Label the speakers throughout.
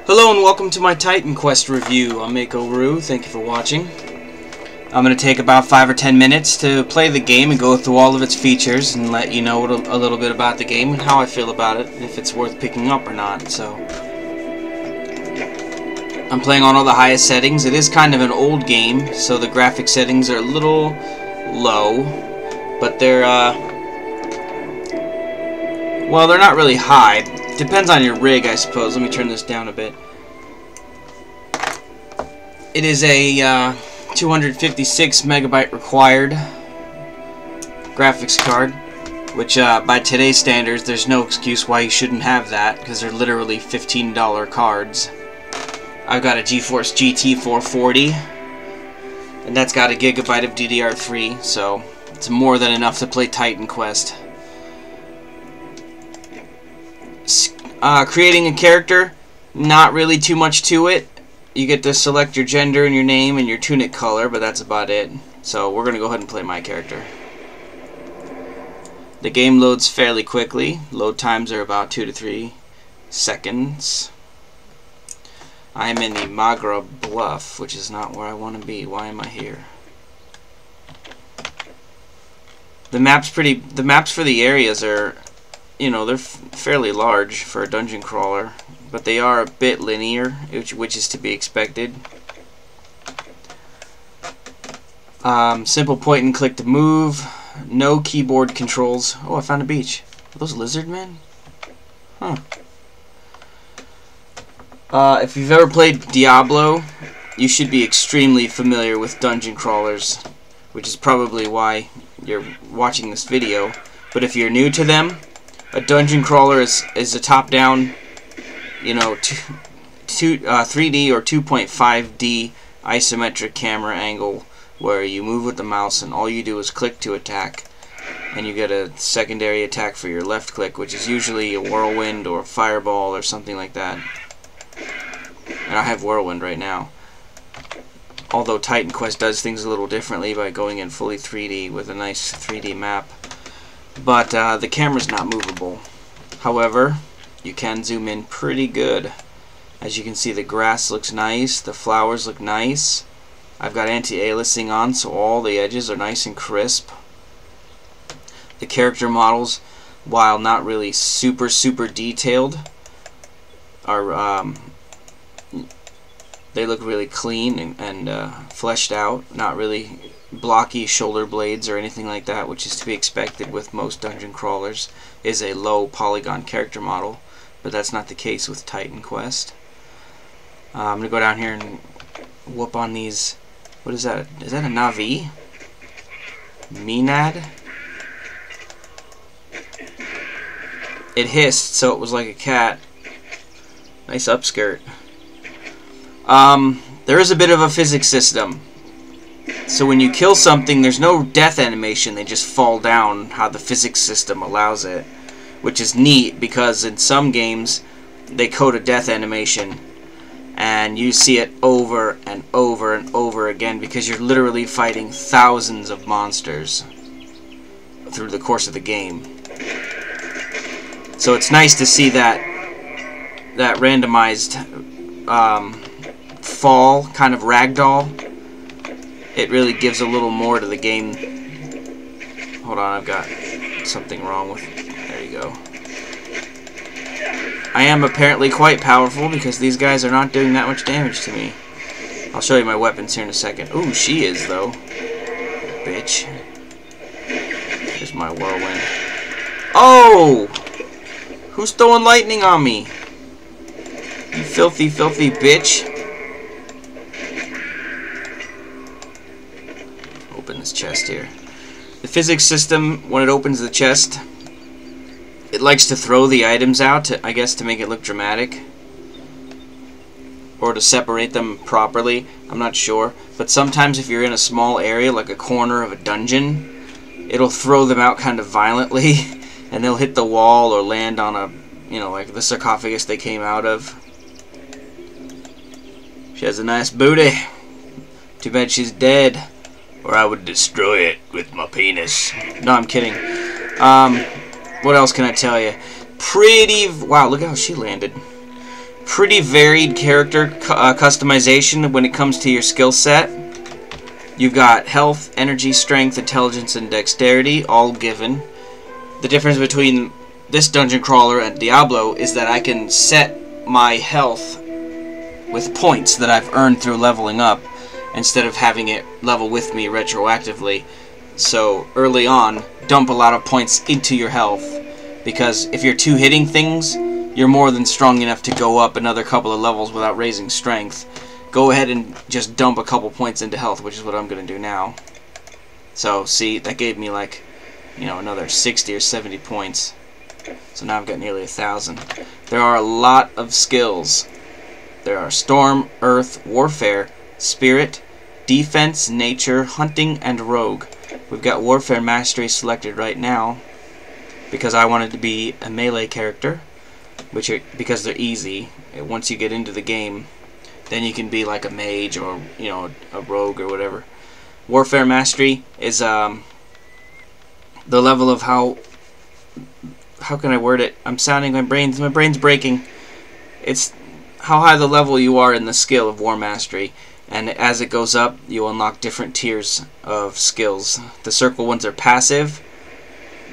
Speaker 1: Hello and welcome to my Titan Quest review. I'm Mako. Thank you for watching. I'm going to take about 5 or 10 minutes to play the game and go through all of its features and let you know a little bit about the game and how I feel about it, and if it's worth picking up or not. So, I'm playing on all the highest settings. It is kind of an old game, so the graphic settings are a little low, but they're well, they're not really high. Depends on your rig, I suppose. Let me turn this down a bit. It is a 256 megabyte required graphics card, which by today's standards, there's no excuse why you shouldn't have that, because they're literally $15 cards. I've got a GeForce GT 440, and that's got a gigabyte of DDR3, so it's more than enough to play Titan Quest. Creating a character, not really too much to it. You get to select your gender and your name and your tunic color, but that's about it. So we're going to go ahead and play my character. The game loads fairly quickly. Load times are about 2 to 3 seconds. I am in the Magra Bluff, which is not where I want to be. Why am I here? The maps for the areas are, you know, they're fairly large for a dungeon crawler, but they are a bit linear, which is to be expected. Simple point and click to move. No keyboard controls. Oh, I found a beach. Are those lizard men? Huh. If you've ever played Diablo, you should be extremely familiar with dungeon crawlers, which is probably why you're watching this video. But if you're new to them, a dungeon crawler is a top-down, you know, 3D or 2.5D isometric camera angle where you move with the mouse and all you do is click to attack, and you get a secondary attack for your left click, which is usually a whirlwind or a fireball or something like that. And I have whirlwind right now. Although Titan Quest does things a little differently by going in fully 3D with a nice 3D map. But the camera's not movable. However, you can zoom in pretty good. As you can see, the grass looks nice, the flowers look nice. I've got anti-aliasing on, so all the edges are nice and crisp. The character models, while not really super detailed, are they look really clean and fleshed out. Not really blocky shoulder blades or anything like that, which is to be expected with most dungeon crawlers. Is a low polygon character model, but that's not the case with Titan Quest. I'm gonna go down here and whoop on these. What is that? Is that a Navi? Menad? It hissed, so it was like a cat. Nice upskirt. There is a bit of a physics system. So when you kill something, there's no death animation, they just fall down how the physics system allows it. Which is neat, because in some games, they code a death animation, and you see it over and over and over again, because you're literally fighting thousands of monsters through the course of the game. So it's nice to see that randomized fall, kind of ragdoll. It really gives a little more to the game. Hold on, I've got something wrong with... There you go. I am apparently quite powerful because these guys are not doing that much damage to me. I'll show you my weapons here in a second. Ooh, she is, though. Bitch. There's my whirlwind. Oh! Who's throwing lightning on me? You filthy bitch. Open this chest here. The physics system, when it opens the chest, it likes to throw the items out, I guess to make it look dramatic. Or to separate them properly. I'm not sure. But sometimes if you're in a small area, like a corner of a dungeon, it'll throw them out kind of violently. And they'll hit the wall or land on a, you know, like the sarcophagus they came out of. She has a nice booty. Too bad she's dead. Or I would destroy it with my penis. No, I'm kidding. What else can I tell you? Wow, look how she landed. pretty varied character customization when it comes to your skill set. You've got health, energy, strength, intelligence, and dexterity, all given. The difference between this dungeon crawler and Diablo is that I can set my health with points that I've earned through leveling up, instead of having it level with me retroactively. So early on, dump a lot of points into your health, because if you're two-hitting things, you're more than strong enough to go up another couple of levels without raising strength. Go ahead and just dump a couple points into health, which is what I'm going to do now. So, see, that gave me like, you know, another 60 or 70 points. So now I've got nearly 1,000. There are a lot of skills. There are Storm, Earth, Warfare, Spirit, Defense, Nature, Hunting, and Rogue. We've got Warfare Mastery selected right now because I wanted to be a melee character, because they're easy. Once you get into the game, then you can be like a mage or, you know, a rogue or whatever. Warfare Mastery is the level of how can I word it? I'm sounding my brain's breaking. It's how high the level you are in the skill of War Mastery. And as it goes up, you unlock different tiers of skills. The circle ones are passive.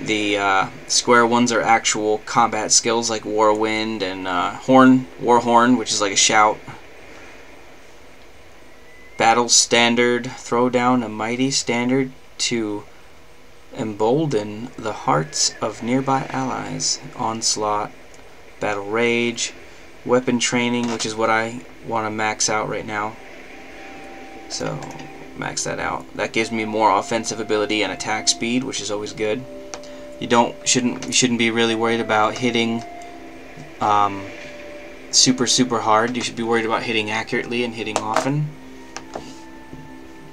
Speaker 1: The square ones are actual combat skills like Warwind and War Horn, which is like a shout. Battle Standard, throw down a mighty standard to embolden the hearts of nearby allies. Onslaught, Battle Rage, Weapon Training, which is what I want to max out right now. So max that out. That gives me more offensive ability and attack speed, which is always good. You shouldn't be really worried about hitting super hard. You should be worried about hitting accurately and hitting often.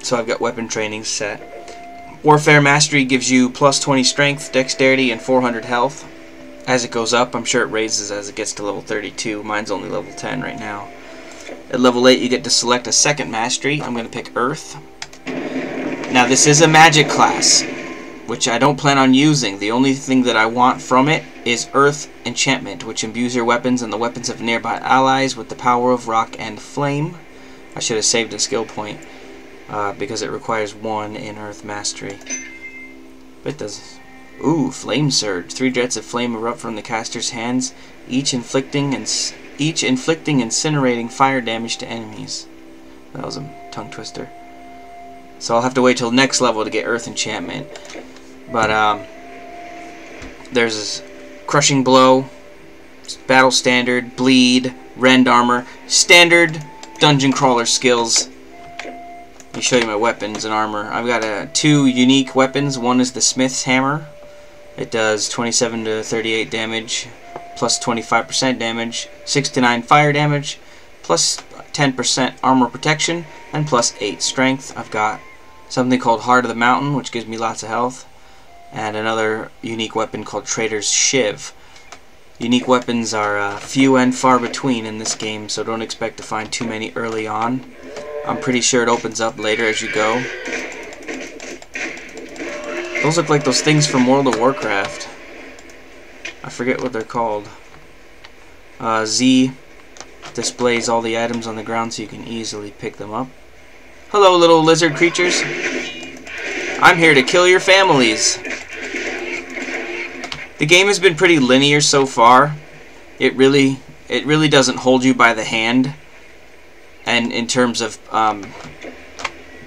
Speaker 1: So I've got Weapon Training set. Warfare Mastery gives you plus 20 strength, dexterity, and 400 health. As it goes up, I'm sure it raises as it gets to level 32. Mine's only level 10 right now. At level 8, you get to select a second mastery. I'm going to pick Earth. Now, this is a magic class, which I don't plan on using. The only thing that I want from it is Earth Enchantment, which imbues your weapons and the weapons of nearby allies with the power of rock and flame. I should have saved a skill point, because it requires 1 in Earth Mastery. But it does. Ooh, Flame Surge. 3 jets of flame erupt from the caster's hands, each inflicting incinerating fire damage to enemies. That was a tongue twister. So I'll have to wait till next level to get Earth Enchantment. But there's Crushing Blow, Battle Standard, Bleed, Rend Armor, Standard Dungeon Crawler skills. Let me show you my weapons and armor. I've got 2 unique weapons. One is the Smith's Hammer. It does 27 to 38 damage, plus 25% damage, 6 to 9 fire damage, plus 10% armor protection, and plus 8 strength. I've got something called Heart of the Mountain, which gives me lots of health, and another unique weapon called Trader's Shiv. Unique weapons are few and far between in this game, so don't expect to find too many early on. I'm pretty sure it opens up later as you go. Those look like those things from World of Warcraft. I forget what they're called. Z displays all the items on the ground so you can easily pick them up. Hello, little lizard creatures. I'm here to kill your families. The game has been pretty linear so far. It really doesn't hold you by the hand. And in terms of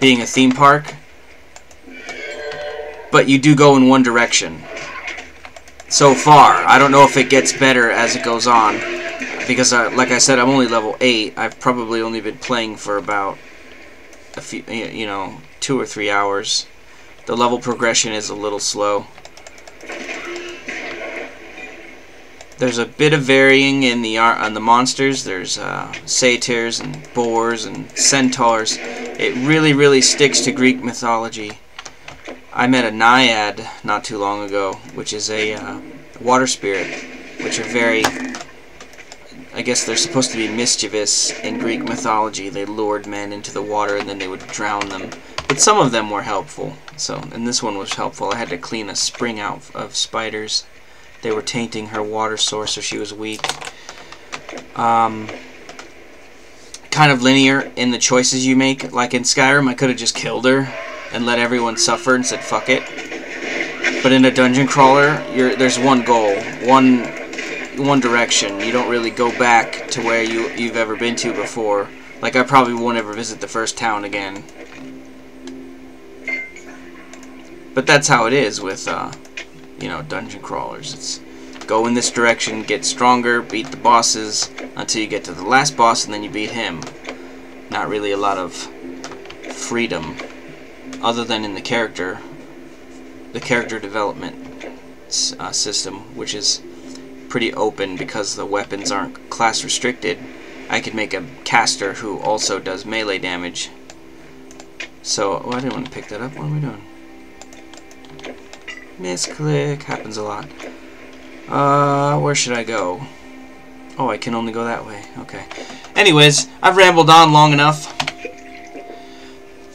Speaker 1: being a theme park, but you do go in one direction. So far, I don't know if it gets better as it goes on, because like I said, I'm only level 8. I've probably only been playing for about a few, 2 or 3 hours. The level progression is a little slow. There's a bit of varying in on the monsters. There's satyrs and boars and centaurs. It really sticks to Greek mythology. I met a naiad not too long ago, which is a water spirit, which are very, I guess they're supposed to be mischievous in Greek mythology. They lured men into the water and then they would drown them. But some of them were helpful. And this one was helpful. I had to clean a spring out of spiders. They were tainting her water source, so she was weak. kind of linear in the choices you make. Like in Skyrim, I could have just killed her and let everyone suffer and said fuck it. But in a dungeon crawler, there's one goal, one direction. You don't really go back to where you've ever been to before. Like, I probably won't ever visit the first town again. But that's how it is with, you know, dungeon crawlers. It's go in this direction, get stronger, beat the bosses until you get to the last boss, and then you beat him. Not really a lot of freedom, other than in the character development system, which is pretty open because the weapons aren't class restricted. I could make a caster who also does melee damage. So, oh, I didn't want to pick that up. What am I doing? Misclick. Happens a lot. Where should I go? Oh, I can only go that way. Okay. Anyways, I've rambled on long enough.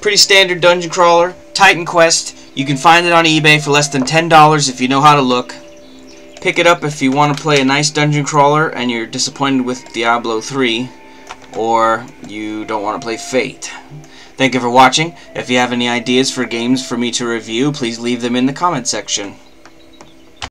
Speaker 1: Pretty standard dungeon crawler. Titan Quest. You can find it on eBay for less than $10 if you know how to look. Pick it up if you want to play a nice dungeon crawler and you're disappointed with Diablo 3, or you don't want to play Fate. Thank you for watching. If you have any ideas for games for me to review, please leave them in the comment section.